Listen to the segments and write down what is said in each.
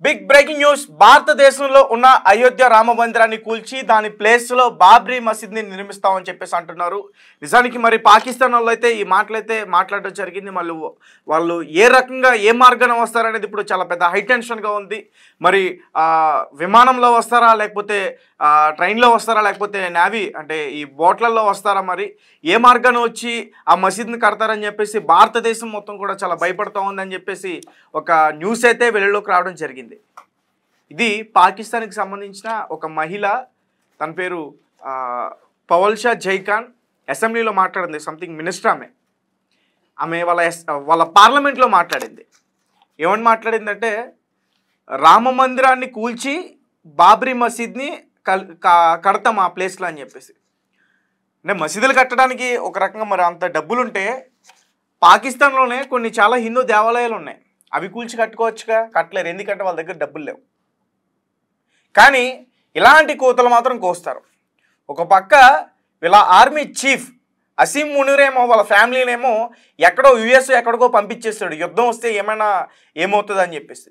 Big breaking news. భారతదేశంలో ఉన్న అయోధ్య రామ మందిరాన్ని కూల్చి దాని ప్లేస్లో బాబ్రీ మసీద్ని నిర్మిస్తామని చెప్పేసి అంటున్నారు. నిజానికి మరి పాకిస్తాన్ వాళ్ళు అయితే ఈ మాటలైతే మాట్లాడడం జరిగింది. మళ్ళీ వాళ్ళు ఏ రకంగా ఏ మార్గాన వస్తారనేది ఇప్పుడు చాలా పెద్ద హైటెన్షన్గా ఉంది. మరి విమానంలో వస్తారా, లేకపోతే ట్రైన్లో వస్తారా, లేకపోతే నేవీ అంటే ఈ బోట్లలో వస్తారా, మరి ఏ మార్గాన వచ్చి ఆ మసీద్ని కడతారని చెప్పేసి భారతదేశం మొత్తం కూడా చాలా భయపడుతూ ఉందని చెప్పేసి ఒక న్యూస్ అయితే వెలుగులోకి రావడం జరిగింది. ఇది పాకిస్తాన్కి సంబంధించిన ఒక మహిళ, తన పేరు పవల్షా జైఖాన్, అసెంబ్లీలో మాట్లాడింది. సంథింగ్ మినిస్టర్ ఆమె వాళ్ళ పార్లమెంట్లో మాట్లాడింది. ఏమని మాట్లాడిందంటే, రామ మందిరాన్ని కూల్చి బాబ్రీ మసీద్ని కడతాం ఆ ప్లేస్లో అని చెప్పేసి. అంటే మసీదులు కట్టడానికి ఒక రకంగా మరి అంత డబ్బులుంటే పాకిస్తాన్లోనే కొన్ని చాలా హిందూ దేవాలయాలు ఉన్నాయి, అవి కూల్చి కట్టుకోవచ్చుగా, కట్టలేరు. ఎందుకంటే వాళ్ళ దగ్గర డబ్బులు లేవు. కానీ ఇలాంటి కోతలు మాత్రం కోస్తారు. ఒక పక్క వీళ్ళ ఆర్మీ చీఫ్ అసీం మునీరేమో వాళ్ళ ఫ్యామిలీనేమో ఎక్కడో యుఎస్ ఎక్కడికో పంపించేస్తాడు, యుద్ధం వస్తే ఏమైనా ఏమవుతుంది అని చెప్పేసి.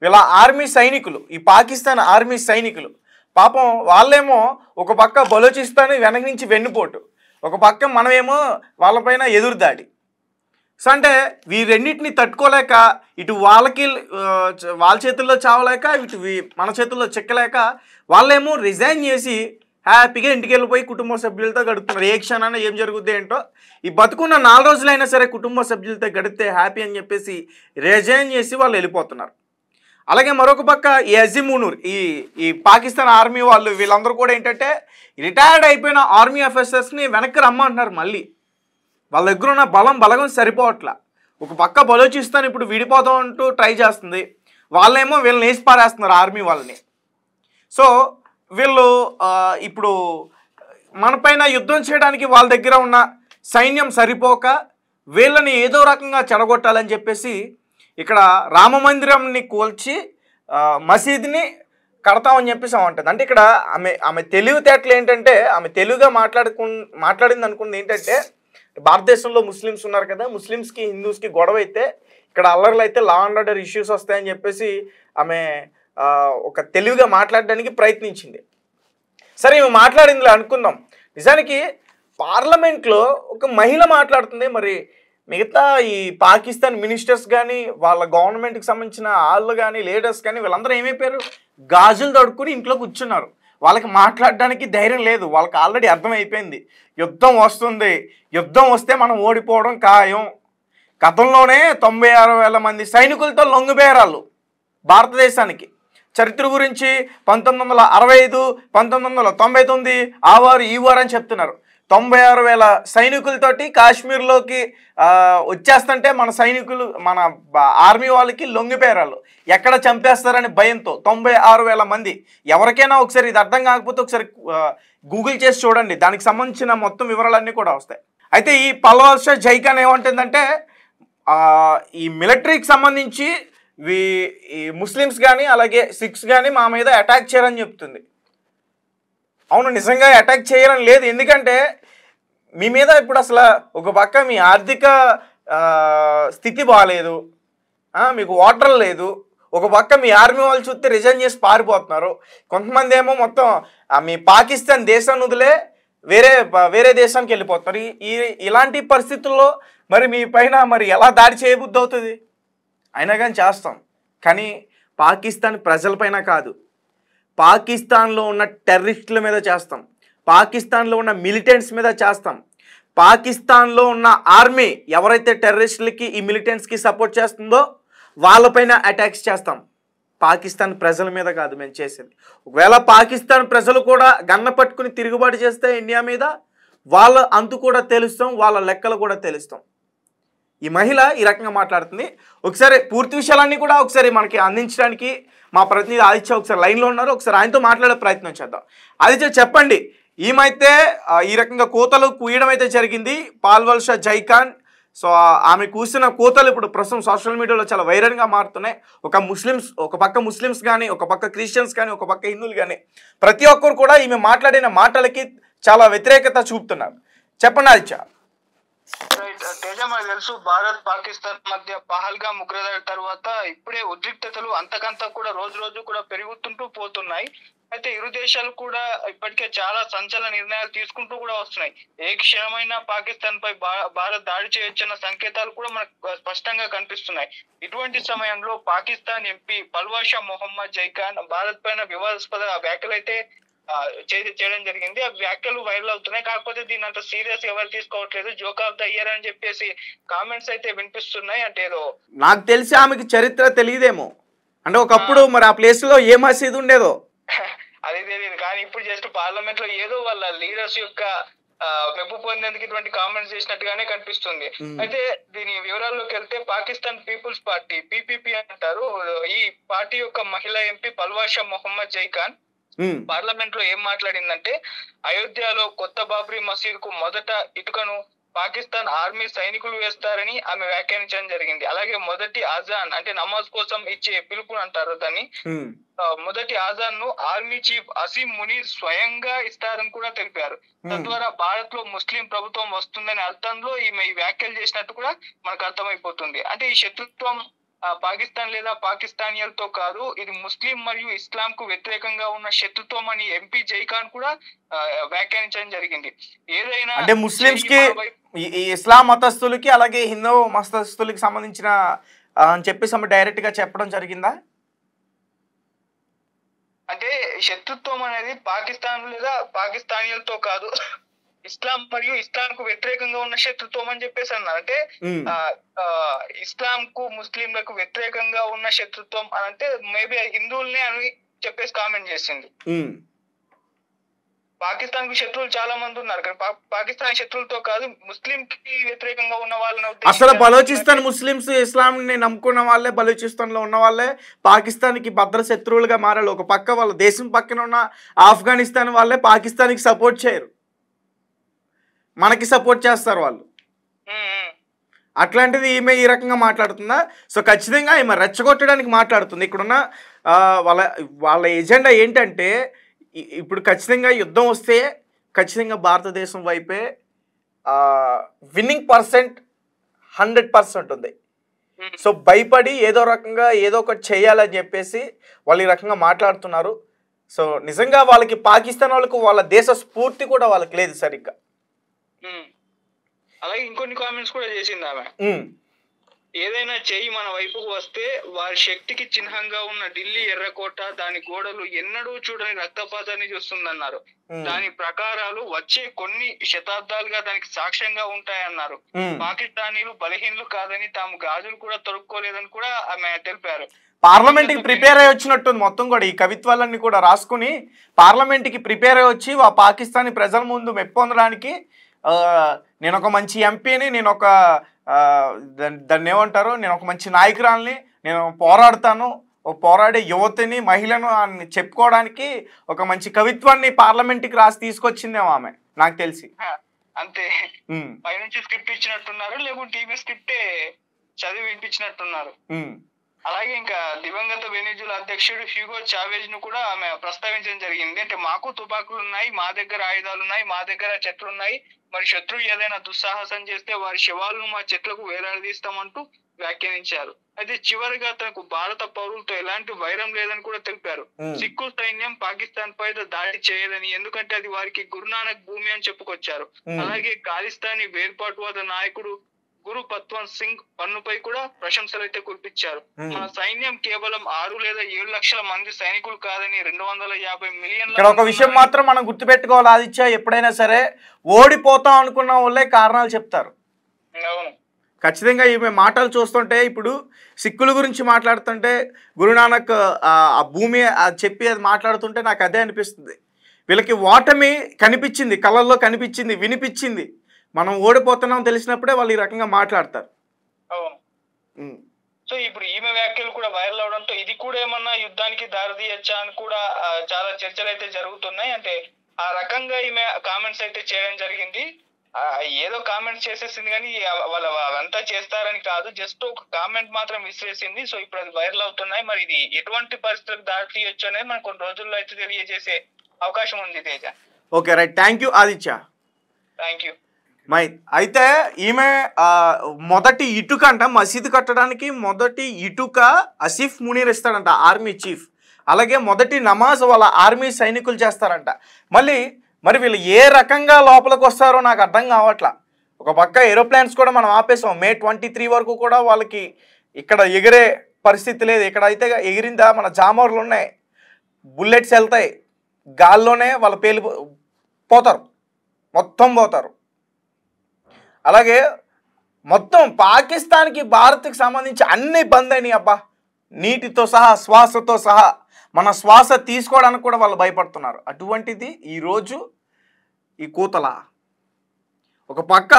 వీళ్ళ ఆర్మీ సైనికులు, ఈ పాకిస్తాన్ ఆర్మీ సైనికులు పాపం వాళ్ళేమో ఒక పక్క బలోచిస్తాన్ వెనక నుంచి వెన్నుపోటు, ఒక పక్క మనమేమో వాళ్ళపైన ఎదురుదాడి. సో అంటే వీరెన్నిటిని తట్టుకోలేక, ఇటు వాళ్ళకి వాళ్ళ చేతుల్లో చావలేక, ఇటు మన చేతుల్లో చెక్కలేక వాళ్ళేమో రిజైన్ చేసి హ్యాపీగా ఇంటికి వెళ్ళిపోయి కుటుంబ సభ్యులతో గడుపుతున్నారు. ఏ క్షణాన ఏం జరుగుద్ది ఏంటో, ఈ బతుకున్న 4 రోజులైనా సరే కుటుంబ సభ్యులతో గడిపితే హ్యాపీ అని చెప్పేసి రిజైన్ చేసి వాళ్ళు వెళ్ళిపోతున్నారు. అలాగే మరొక పక్క ఈ అజీం మునీర్, ఈ పాకిస్తాన్ ఆర్మీ వాళ్ళు వీళ్ళందరూ కూడా ఏంటంటే రిటైర్డ్ అయిపోయిన ఆర్మీ ఆఫీసర్స్ని వెనక్కి రమ్మంటున్నారు. మళ్ళీ వాళ్ళ దగ్గర ఉన్న బలగం సరిపోవట్లా. ఒక పక్క బలోచిస్తాన్ ఇప్పుడు విడిపోదాం అంటూ ట్రై చేస్తుంది, వాళ్ళేమో వీళ్ళని వేసి పారేస్తున్నారు ఆర్మీ వాళ్ళని. సో వీళ్ళు ఇప్పుడు మనపైన యుద్ధం చేయడానికి వాళ్ళ దగ్గర ఉన్న సైన్యం సరిపోక వీళ్ళని ఏదో రకంగా చెడగొట్టాలని చెప్పేసి ఇక్కడ రామ మందిరంని కూల్చి మసీద్ని కడతామని చెప్పేసి ఉంటుంది. అంటే ఇక్కడ ఆమె తెలివితేటలు ఏంటంటే, ఆమె తెలుగుగా మాట్లాడింది అనుకుంది ఏంటంటే, భారతదేశంలో ముస్లిమ్స్ ఉన్నారు కదా, ముస్లిమ్స్కి హిందూస్కి గొడవ అయితే ఇక్కడ అల్లర్లు అయితే లా అండ్ ఆర్డర్ ఇష్యూస్ వస్తాయని చెప్పేసి ఆమె ఒక తెలివిగా మాట్లాడడానికి ప్రయత్నించింది. సరే ఈమె మాట్లాడింది అనుకుందాం. నిజానికి పార్లమెంట్లో ఒక మహిళ మాట్లాడుతుంది. మరి మిగతా ఈ పాకిస్తాన్ మినిస్టర్స్ కానీ, వాళ్ళ గవర్నమెంట్కి సంబంధించిన వాళ్ళు కానీ, లీడర్స్ కానీ వీళ్ళందరూ ఏమైపోయారు, గాజులు తడుక్కుని ఇంట్లో కూర్చున్నారు. వాళ్ళకి మాట్లాడడానికి ధైర్యం లేదు. వాళ్ళకి ఆల్రెడీ అర్థమైపోయింది, యుద్ధం వస్తుంది, యుద్ధం వస్తే మనం ఓడిపోవడం ఖాయం. గతంలోనే 96,000 మంది సైనికులతో లొంగిపోయారు భారతదేశానికి. చరిత్ర గురించి 1965, 1999 ఆ వారు ఈ వారు అని చెప్తున్నారు. 96,000 సైనికులతోటి కాశ్మీర్లోకి వచ్చేస్తుంటే మన సైనికులు, మన ఆర్మీ వాళ్ళకి లొంగిపోయారు. ఎక్కడ చంపేస్తారని భయంతో 96,000 మంది. ఎవరికైనా ఒకసారి ఇది అర్థం కాకపోతే ఒకసారి గూగుల్ చేసి చూడండి, దానికి సంబంధించిన మొత్తం వివరాలన్నీ కూడా వస్తాయి. అయితే ఈ పవల్షా జైఖాన్ ఏమంటుందంటే, ఈ మిలిటరీకి సంబంధించి ఈ ముస్లిమ్స్ కానీ అలాగే సిఖ్స్ కానీ మా మీద అటాక్ చేయరని చెప్తుంది. అవును, నిజంగా అటాక్ చేయరని లేదు. ఎందుకంటే మీ మీద ఇప్పుడు అసలు ఒక పక్క మీ ఆర్థిక స్థితి బాగాలేదు, మీకు వాటర్ లేదు, ఒక పక్క మీ ఆర్మీ వాళ్ళు చూస్తే రిజైన్ చేసి పారిపోతున్నారు. కొంతమంది ఏమో మొత్తం మీ పాకిస్తాన్ దేశాన్ని వదిలే వేరే దేశానికి వెళ్ళిపోతున్నారు. ఇలాంటి పరిస్థితుల్లో మరి మీ పైన మరి ఎలా దాడి చేయబుద్ధి అవుతుంది? అయినా కానీ చేస్తాం, కానీ పాకిస్తాన్ ప్రజలపైన కాదు, పాకిస్తాన్లో ఉన్న టెర్రరిస్టుల మీద చేస్తాం, పాకిస్తాన్లో ఉన్న మిలిటెంట్స్ మీద చేస్తాం. పాకిస్తాన్లో ఉన్న ఆర్మీ ఎవరైతే టెర్రరిస్టులకి ఈ మిలిటెంట్స్కి సపోర్ట్ చేస్తుందో వాళ్ళపైన అటాక్స్ చేస్తాం. పాకిస్తాన్ ప్రజల మీద కాదు మేము చేసేది. ఒకవేళ పాకిస్తాన్ ప్రజలు కూడా గన్న పట్టుకుని తిరుగుబాటు చేస్తే ఇండియా మీద, వాళ్ళ అంతు కూడా తెలుస్తాం, వాళ్ళ లెక్కలు కూడా తెలుస్తాం. ఈ మహిళ ఈ రకంగా మాట్లాడుతుంది. ఒకసారి పూర్తి విషయాలన్నీ కూడా ఒకసారి మనకి అందించడానికి మా ప్రతినిధి ఆదిత్య ఒకసారి లైన్లో ఉన్నారు. ఒకసారి ఆయనతో మాట్లాడే ప్రయత్నం చేద్దాం. ఆదిత్య, చెప్పండి, ఈమైతే ఈ రకంగా కోతలు కూయడం అయితే జరిగింది, పవల్షా జైఖాన్. సో ఆమె కూసిన కోతలు ఇప్పుడు ప్రస్తుతం సోషల్ మీడియాలో చాలా వైరల్గా మారుతున్నాయి. ఒక పక్క ముస్లిమ్స్ కానీ, ఒక పక్క క్రిస్టియన్స్ కానీ, ఒక పక్క హిందువులు కానీ, ప్రతి ఒక్కరు కూడా ఈమె మాట్లాడిన మాటలకి చాలా వ్యతిరేకత చూపుతున్నారు. చెప్పండి ఆదిత్య. రైట్ తేజ, మనకు తెలుసు భారత్ పాకిస్తాన్ మధ్య పహల్గామ్ ఉగ్రదాడి తర్వాత ఇప్పుడే ఉద్రిక్తతలు అంతకంతా కూడా రోజు రోజు కూడా పెరుగుతుంటూ పోతున్నాయి. అయితే ఇరు దేశాలు కూడా ఇప్పటికే చాలా సంచలన నిర్ణయాలు తీసుకుంటూ కూడా వస్తున్నాయి. ఏ క్షణమైనా పాకిస్తాన్ పై భారత్ దాడి చేయొచ్చన్న సంకేతాలు కూడా మనకు స్పష్టంగా కనిపిస్తున్నాయి. ఇటువంటి సమయంలో పాకిస్తాన్ ఎంపీ పల్వాషా మొహమ్మద్ జైఖాన్ భారత్ పైన వివాదాస్పద వ్యాఖ్యలు అయితే చేయడం జరిగింది. ఆ వ్యాఖ్యలు వైరల్ అవుతున్నాయి. కాకపోతే దీన్ని అంత సీరియస్ ఎవరు తీసుకోవట్లేదు. జోక్ ఆఫ్ ద ఇయర్ అని చెప్పేసి కామెంట్స్ అయితే వినిపిస్తున్నాయి. అంటే ఏదో నాకు తెలిసి ఆమెకి చరిత్ర తెలియదేమో, అంటే ఒకప్పుడు మరి ఆ ప్లేస్ లో ఏ మసీదు ఉండేదో అది తెలియదు. కానీ ఇప్పుడు జస్ట్ పార్లమెంట్ లో ఏదో వాళ్ళ లీడర్స్ యొక్క మెప్పు పొందేందుకు ఇటువంటి కామెంట్స్ చేసినట్టుగానే కనిపిస్తుంది. అయితే దీని వివరాల్లోకి వెళ్తే పాకిస్తాన్ పీపుల్స్ పార్టీ PPP అంటారు. ఈ పార్టీ యొక్క మహిళా ఎంపీ పల్వాషా మొహమ్మద్ జైఖాన్ పార్లమెంట్ లో ఏం మాట్లాడిందంటే, అయోధ్యలో కొత్త బాబ్రీ మసీద్ కు మొదట ఇటుకను పాకిస్తాన్ ఆర్మీ సైనికులు వేస్తారని ఆమె వ్యాఖ్యానించడం జరిగింది. అలాగే మొదటి ఆజాన్ అంటే నమాజ్ కోసం ఇచ్చే పిలుపు అంటారు దాన్ని, మొదటి ఆజాన్ ను ఆర్మీ చీఫ్ అసీం మునీర్ స్వయంగా ఇస్తారని కూడా తెలిపారు. తద్వారా భారత్ లో ముస్లిం ప్రభుత్వం వస్తుందనే అర్థంలో ఈమె ఈ వ్యాఖ్యలు చేసినట్టు కూడా మనకు అర్థమైపోతుంది. అంటే ఈ శత్రుత్వం పాకిస్తాన్ లేదా పాకిస్తానియలతో కాదు, ఇది ముస్లిం మరియు ఇస్లాం కు వ్యతిరేకంగా ఉన్న శత్రుత్వం అని ఎంపీ జైఖాన్ కూడా వ్యాఖ్యానించడం జరిగింది. ఏదైనా అంటే ముస్లింస్ కి, ఇస్లాం మతస్థులకి అలాగే హిందూ మతస్థులకి సంబంధించిన అని చెప్పేసి డైరెక్ట్ గా చెప్పడం జరిగిందా? అంటే శత్రుత్వం అనేది పాకిస్తాన్ లేదా పాకిస్తానియలతో కాదు, ఇస్లాం మరియు ఇస్లాం కు వ్యతిరేకంగా ఉన్న శత్రుత్వం అని చెప్పేసి అన్నారు. అంటే ఇస్లాం కు ముస్లింలకు వ్యతిరేకంగా ఉన్న శత్రుత్వం అని అంటే మేబీ హిందువుల్ని అని చెప్పేసి కామెంట్ చేసింది. పాకిస్తాన్ కు శత్రువులు చాలా మంది ఉన్నారు, కానీ పాకిస్తాన్ శత్రువులతో కాదు, ముస్లిం కి వ్యతిరేకంగా ఉన్న వాళ్ళని. అసలు బలోచిస్తాన్ ముస్లింస్ ఇస్లాం ని నమ్ముకున్న వాళ్ళే, బలూచిస్తాన్ లో ఉన్న వాళ్ళే పాకిస్తాన్ కి భద్ర శత్రువులుగా మారాలి. ఒక పక్క వాళ్ళ దేశం పక్కన ఉన్న ఆఫ్ఘనిస్తాన్ వాళ్ళే పాకిస్తాన్ కి సపోర్ట్ చేయరు, మనకి సపోర్ట్ చేస్తారు వాళ్ళు. అట్లాంటిది ఈమె ఈ రకంగా మాట్లాడుతుందా? సో ఖచ్చితంగా ఈమె రెచ్చగొట్టడానికి మాట్లాడుతుంది. ఇక్కడున్న వాళ్ళ ఎజెండా ఏంటంటే, ఇప్పుడు ఖచ్చితంగా యుద్ధం వస్తే ఖచ్చితంగా భారతదేశం వైపే విన్నింగ్ పర్సెంట్ 100% ఉంది. సో భయపడి ఏదో రకంగా ఏదో ఒకటి చేయాలని చెప్పేసి వాళ్ళు ఈ రకంగా మాట్లాడుతున్నారు. సో నిజంగా వాళ్ళకి పాకిస్తాన్ వాళ్ళకు వాళ్ళ దేశ స్ఫూర్తి కూడా వాళ్ళకి లేదు సరిగ్గా. అలాగే ఇంకొన్ని కామెంట్స్ కూడా చేసింది ఆమె. ఏదైనా చెయ్యి మన వైపుకు వస్తే వారి శక్తికి చిహ్నంగా ఉన్న ఢిల్లీ ఎర్రకోట దాని గోడలు ఎన్నడూ చూడని రక్తపాతాన్ని చూస్తుందన్నారు. దాని ప్రకారాలు వచ్చే కొన్ని శతాబ్దాలుగా దానికి సాక్ష్యంగా ఉంటాయన్నారు. పాకిస్తానీలు బలహీనలు కాదని, తాము గాజులు కూడా తొడుక్కోలేదని కూడా ఆమె తెలిపారు. పార్లమెంట్ కి ప్రిపేర్ అయ్యి వచ్చినట్టుంది మొత్తం కూడా. ఈ కవిత్వాలన్నీ కూడా రాసుకుని పార్లమెంట్ కి ప్రిపేర్ అయ్యి వచ్చి ఆ పాకిస్తానీ ప్రజల ముందు మెప్పొందడానికి, నేను ఒక మంచి ఎంపీని, నేను ఒక దాన్ని ఏమంటారు, నేను ఒక మంచి నాయకురాల్ని, నేను పోరాడతాను, ఒక పోరాడే యువతిని, మహిళను అని చెప్పుకోవడానికి ఒక మంచి కవిత్వాన్ని పార్లమెంట్కి రాసి తీసుకొచ్చిందేమో ఆమె, నాకు తెలిసి. అంతే, పైనుంచి స్క్రిప్ట్ ఇచ్చినట్టున్నారు, లేకుంటే టీవీ స్క్రిప్టే చదివి వినిపించినట్టున్నారు. అలాగే ఇంకా దివంగత వెనిజులా అధ్యక్షుడు హ్యూగో చావేజ్ ను కూడా ఆమె ప్రస్తావించడం జరిగింది. అంటే మాకు తుపాకులు ఉన్నాయి, మా దగ్గర ఆయుధాలు ఉన్నాయి, మా దగ్గర చెట్లు ఉన్నాయి, మరి శత్రువు ఏదైనా దుస్సాహసం చేస్తే వారి శవాలను మా చెట్లకు వేలాడదీస్తామంటూ వ్యాఖ్యానించారు. అయితే చివరిగా తనకు భారత పౌరులతో ఎలాంటి వైరం లేదని కూడా తెలిపారు. సిక్కు సైన్యం పాకిస్తాన్ పై దాడి చేయదని, ఎందుకంటే అది వారికి గురునానక్ భూమి అని చెప్పుకొచ్చారు. అలాగే ఖాలిస్తానీ వేర్పాటువాద నాయకుడు గురు పత్వంత్ సింగ్ పన్నుపై కూడా ప్రశంసలు అయితే కురిపించారు. మన సైన్యం కేవలం 6 లేదా 7 లక్షల మంది సైనికులు కాదని, 250 మిలియన్ల. ఇక్కడ ఒక విషయం మాత్రం మనం గుర్తుపెట్టుకోవాలి ఆదిత్య, ఎప్పుడైనా సరే ఓడిపోతాం అనుకున్న వాళ్ళే కారణాలు చెప్తారు. ఖచ్చితంగా ఈమె మాటలు చూస్తుంటే, ఇప్పుడు సిక్కుల గురించి మాట్లాడుతుంటే, గురునానక్ ఆ భూమి చెప్పి అది మాట్లాడుతుంటే నాకు అదే అనిపిస్తుంది. వీళ్ళకి ఓటమి కనిపించింది, కళ్ళల్లో కనిపించింది, వినిపించింది. మనం ఓడిపోతున్నాం తెలిసినప్పుడే వాళ్ళు ఈ రకంగా మాట్లాడతారు. సో ఇప్పుడు ఈమె వ్యాఖ్యలు కూడా వైరల్ అవడంతో ఇది కూడా ఏమన్నా యుద్ధానికి దారితీయచ్చా అని కూడా చాలా చర్చలు అయితే జరుగుతున్నాయి. అంటే ఆ రకంగా ఈమె కామెంట్స్ అయితే చేయడం జరిగింది. ఏదో కామెంట్స్ చేసేసింది, కానీ వాళ్ళు అవంతా చేస్తారని కాదు, జస్ట్ ఒక కామెంట్ మాత్రం విసిరేసింది. సో ఇప్పుడు అది వైరల్ అవుతున్నాయి. మరి ఇది ఎటువంటి పరిస్థితులకు దారి తీయొచ్చు అనేది మనకు కొన్ని రోజుల్లో అయితే తెలియజేసే అవకాశం ఉంది Teja. Okay right, thank you Aditya. Thank you. My అయితే ఈమె మొదటి ఇటుక అంట మసీదు కట్టడానికి మొదటి ఇటుక ఆసిఫ్ మునీర్ ఇస్తాడంట, ఆర్మీ చీఫ్. అలాగే మొదటి నమాజ్ వాళ్ళ ఆర్మీ సైనికులు చేస్తారంట. మరి వీళ్ళు ఏ రకంగా లోపలికి వస్తారో నాకు అర్థం కావట్లా. ఒక పక్క ఏరోప్లేన్స్ కూడా మనం ఆపేసాం. May 23 వరకు కూడా వాళ్ళకి ఇక్కడ ఎగిరే పరిస్థితి లేదు. ఇక్కడ అయితే ఎగిరిందా మన జామర్లు ఉన్నాయి, బుల్లెట్స్ వెళ్తాయి, గాల్లోనే వాళ్ళ పోతారు, మొత్తం పోతారు. అలాగే మొత్తం పాకిస్తాన్కి భారత్కి సంబంధించి అన్ని బంద్ అయినాయి అబ్బా, నీటితో సహా శ్వాసతో సహా. మన శ్వాస తీసుకోవడానికి కూడా వాళ్ళు భయపడుతున్నారు. అటువంటిది ఈరోజు ఈ కూతల. ఒక పక్క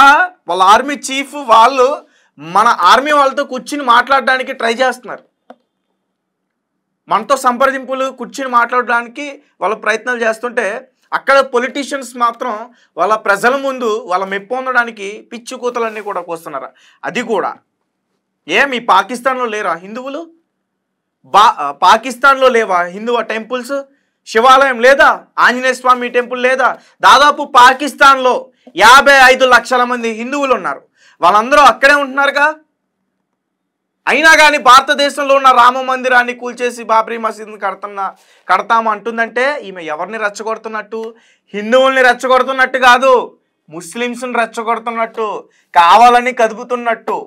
వాళ్ళ ఆర్మీ చీఫ్ వాళ్ళు మన ఆర్మీ వాళ్ళతో కూర్చుని మాట్లాడడానికి ట్రై చేస్తున్నారు, మనతో సంప్రదింపులు కూర్చుని మాట్లాడడానికి వాళ్ళ ప్రయత్నాలు చేస్తుంటే అక్కడ పొలిటీషియన్స్ మాత్రం వాళ్ళ ప్రజల ముందు వాళ్ళ మెప్పు పొందడానికి పిచ్చి కూతలన్నీ కూడా కోస్తున్నారు. అది కూడా మీ పాకిస్తాన్లో లేరా హిందువులు? పాకిస్తాన్లో లేవా హిందూ టెంపుల్స్? శివాలయం లేదా? ఆంజనేయ స్వామి టెంపుల్ లేదా? దాదాపు పాకిస్తాన్లో 55 లక్షల మంది హిందువులు ఉన్నారు. వాళ్ళందరూ అక్కడే ఉంటున్నారుగా. అయినా కానీ భారతదేశంలో ఉన్న రామ మందిరాన్ని కూల్చేసి బాబ్రీ మసీద్ని కడతాము అంటుందంటే ఈమె ఎవరిని రెచ్చగొడుతున్నట్టు? హిందువుల్ని రెచ్చగొడుతున్నట్టు కాదు, ముస్లిమ్స్ని రెచ్చగొడుతున్నట్టు, కావాలని కదుపుతున్నట్టు.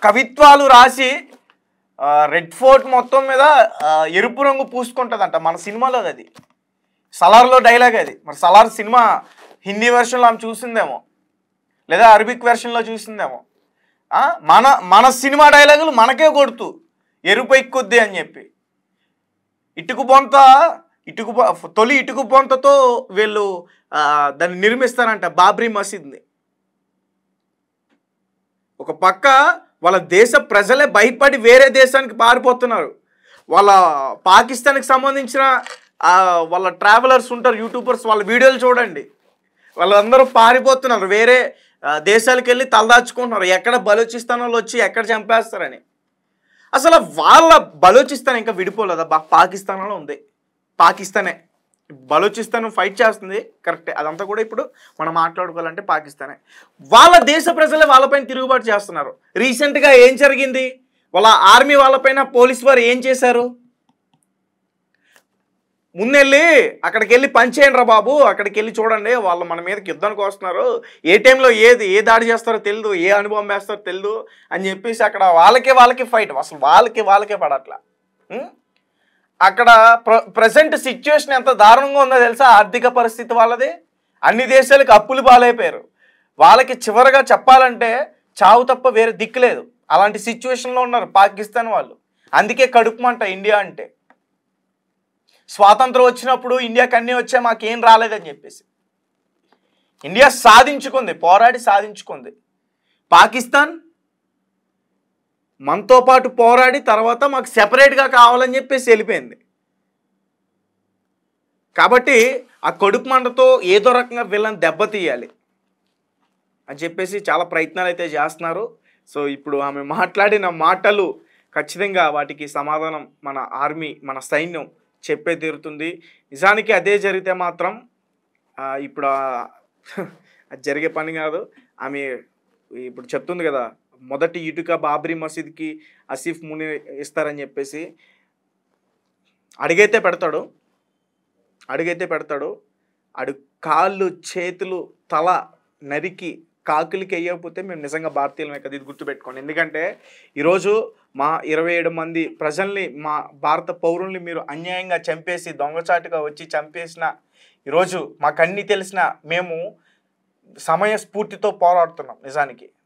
కవిత్వాలు రాసి రెడ్ ఫోర్ట్ మొత్తం మీద ఎరుపు రంగు పూసుకుంటుందంట. మన సినిమాలో అది సలార్లో డైలాగ్ అది. మరి సలార్ సినిమా హిందీ వెర్షన్లో ఆమె చూసిందేమో, లేదా అరబిక్ వెర్షన్లో చూసిందేమో. మన సినిమా డైలాగులు మనకే కొడుతూ ఎరుపు ఎక్కుద్ది అని చెప్పి తొలి ఇటుకు బొంతతో వీళ్ళు దాన్ని నిర్మిస్తారంట బాబ్రీ మసీద్ని. ఒక పక్క వాళ్ళ దేశ ప్రజలే భయపడి వేరే దేశానికి పారిపోతున్నారు. వాళ్ళ పాకిస్తాన్కి సంబంధించిన వాళ్ళ ట్రావెలర్స్ ఉంటారు, యూట్యూబర్స్, వాళ్ళ వీడియోలు చూడండి. వాళ్ళందరూ పారిపోతున్నారు, వేరే దేశాలకు వెళ్ళి తలదాచుకుంటున్నారు. ఎక్కడ బలూచిస్తాన్లో వచ్చి ఎక్కడ చంపేస్తారని. అసలు వాళ్ళ బలూచిస్తాన్ ఇంకా విడిపోలేదా? పాకిస్తాన్లో ఉంది. పాకిస్తానే బలూచిస్తాన్ ఫైట్ చేస్తుంది, కరెక్టే. అదంతా కూడా ఇప్పుడు మనం మాట్లాడుకోవాలంటే పాకిస్తానే. వాళ్ళ దేశ ప్రజలే వాళ్ళపైన తిరుగుబాటు చేస్తున్నారు. రీసెంట్గా ఏం జరిగింది? వాళ్ళ ఆర్మీ వాళ్ళపైన పోలీసు వారు ఏం చేశారు? ముందెళ్ళి అక్కడికి వెళ్ళి పనిచేయండి రా బాబు, అక్కడికి వెళ్ళి చూడండి, వాళ్ళు మన మీదకి యుద్ధానికి వస్తున్నారు, ఏ టైంలో ఏ దాడి చేస్తారో తెలియదు, ఏ అనుభవం వేస్తారో తెలియదు అని చెప్పేసి అక్కడ వాళ్ళకి ఫైట్. అసలు వాళ్ళకే పడట్లా. అక్కడ ప్రజెంట్ సిచ్యువేషన్ ఎంత దారుణంగా ఉందో తెలుసా? ఆర్థిక పరిస్థితి వాళ్ళది. అన్ని దేశాలకు అప్పులు పాలైపోయారు. వాళ్ళకి చివరగా చెప్పాలంటే చావు తప్ప వేరే దిక్కు లేదు. అలాంటి సిచ్యువేషన్లో ఉన్నారు పాకిస్తాన్ వాళ్ళు. అందుకే కడుపుమంట ఇండియా అంటే. స్వాతంత్రం వచ్చినప్పుడు ఇండియాకి అన్నీ వచ్చా, మాకేం రాలేదని చెప్పేసి ఇండియా సాధించుకుంది, పోరాడి సాధించుకుంది. పాకిస్తాన్ మనతో పాటు పోరాడి తర్వాత మాకు సెపరేట్గా కావాలని చెప్పేసి వెళ్ళిపోయింది. కాబట్టి ఆ కడుపు మంటతో ఏదో రకంగా వీళ్ళని దెబ్బతీయాలి అని చెప్పేసి చాలా ప్రయత్నాలు అయితే చేస్తున్నారు. సో ఇప్పుడు ఆమె మాట్లాడిన మాటలు ఖచ్చితంగా వాటికి సమాధానం మన ఆర్మీ, మన సైన్యం చెప్పే తీరుతుంది. నిజానికి అదే జరిగితే మాత్రం ఇప్పుడు అది జరిగే పని కాదు. ఆమె ఇప్పుడు చెప్తుంది కదా, మొదటి ఇటుక బాబ్రీ మసీద్కి ఆసిఫ్ మునీర్ ఇస్తారని చెప్పేసి. అడిగైతే పెడతాడు. అడు కాళ్ళు చేతులు తల నరికి కాకులకి వేయకపోతే మేము నిజంగా భారతీయులమే కదా, ఇది గుర్తుపెట్టుకోండి. ఎందుకంటే ఈరోజు మా 27 మంది ప్రజల్ని, మా భారత పౌరుల్ని మీరు అన్యాయంగా చంపేసి, దొంగచాటుగా వచ్చి చంపేసిన ఈరోజు మాకన్నీ తెలిసిన మేము సమయస్ఫూర్తితో పోరాడుతున్నాం.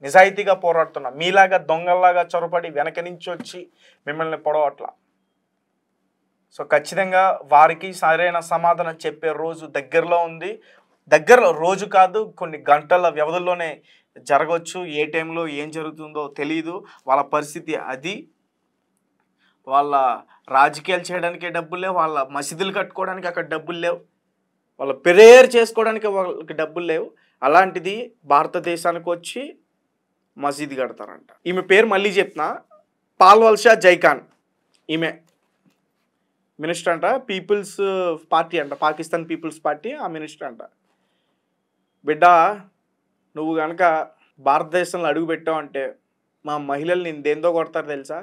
నిజాయితీగా పోరాడుతున్నాం. మీలాగా దొంగల్లాగా చొరబడి వెనక నుంచి వచ్చి మిమ్మల్ని పొడవట్లా. సో ఖచ్చితంగా వారికి సరైన సమాధానం చెప్పే రోజు దగ్గరలో ఉంది. రోజు కాదు, కొన్ని గంటల వ్యవధిలోనే జరగవచ్చు. ఏ టైంలో ఏం జరుగుతుందో తెలియదు. వాళ్ళ పరిస్థితి అది. వాళ్ళ రాజకీయాలు చేయడానికి డబ్బులు లేవు, వాళ్ళ మసీదులు కట్టుకోవడానికి అక్కడ డబ్బులు లేవు, వాళ్ళ ప్రేయర్ చేసుకోవడానికి వాళ్ళకి డబ్బులు లేవు. అలాంటిది భారతదేశానికి వచ్చి మసీదు కడతారంట. ఈమె పేరు మళ్ళీ చెప్తున్నా, పాల్వల్షా జైఖాన్. ఈమె మినిస్టర్ అంట, పీపుల్స్ పార్టీ అంట, పాకిస్తాన్ పీపుల్స్ పార్టీ ఆ మినిస్టర్ అంట. బిడ్డ నువ్వు కనుక భారతదేశంలో అడుగు పెట్టావు అంటే మా మహిళల్ని దేంతో కొడతారు తెలుసా?